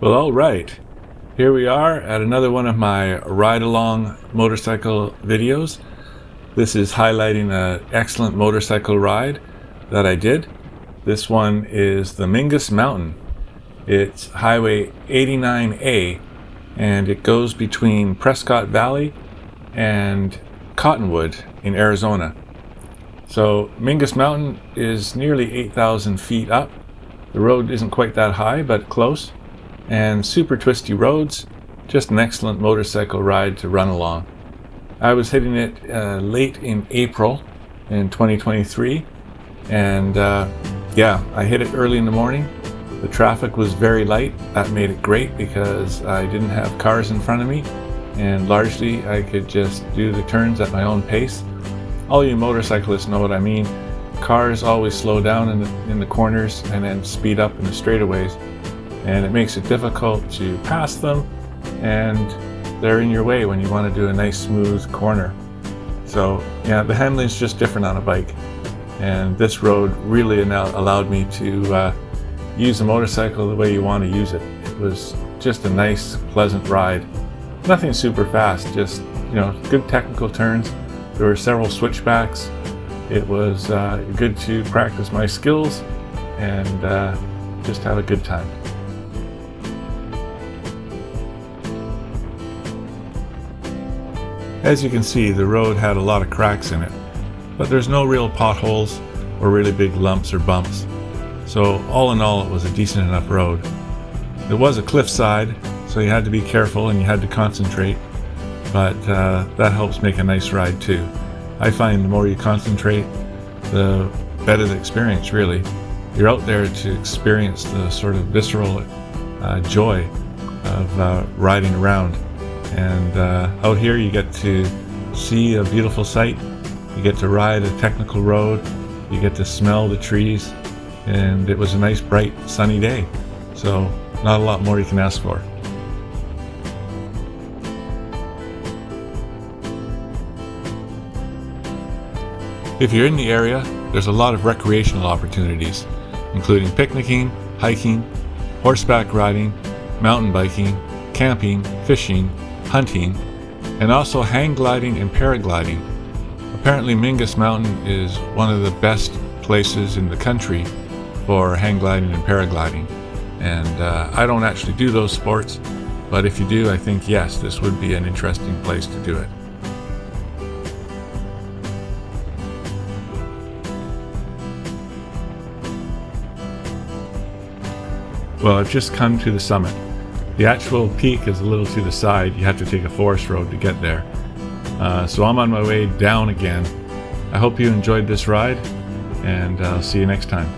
Well, all right. Here we are at another one of my ride-along motorcycle videos. This is highlighting an excellent motorcycle ride that I did. This one is the Mingus Mountain. It's Highway 89A, and it goes between Prescott Valley and Cottonwood in Arizona. So Mingus Mountain is nearly 8,000 feet up. The road isn't quite that high, but close. And super twisty roads, just an excellent motorcycle ride to run along. I was hitting it late in April in 2023, and I hit it early in the morning. The traffic was very light. That made it great because I didn't have cars in front of me, and largely I could just do the turns at my own pace. All you motorcyclists know what I mean. Cars always slow down in the corners and then speed up in the straightaways, and it makes it difficult to pass them, and they're in your way when you want to do a nice smooth corner. So yeah, the handling is just different on a bike, and this road really allowed me to use the motorcycle the way you want to use it. It was just a nice, pleasant ride. Nothing super fast, just good technical turns. There were several switchbacks. It was good to practice my skills and just have a good time. As you can see, the road had a lot of cracks in it, but there's no real potholes or really big lumps or bumps. So all in all, it was a decent enough road. It was a cliffside, so you had to be careful and you had to concentrate, but that helps make a nice ride too. I find the more you concentrate, the better the experience, really. You're out there to experience the sort of visceral joy of riding around. And out here you get to see a beautiful sight, you get to ride a technical road, you get to smell the trees, and it was a nice bright sunny day. So not a lot more you can ask for. If you're in the area, there's a lot of recreational opportunities, including picnicking, hiking, horseback riding, mountain biking, camping, fishing, hunting, and also hang gliding and paragliding. Apparently Mingus Mountain is one of the best places in the country for hang gliding and paragliding. And I don't actually do those sports, but if you do, I think yes, this would be an interesting place to do it. Well, I've just come to the summit. The actual peak is a little to the side. You have to take a forest road to get there. So I'm on my way down again. I hope you enjoyed this ride, and I'll see you next time.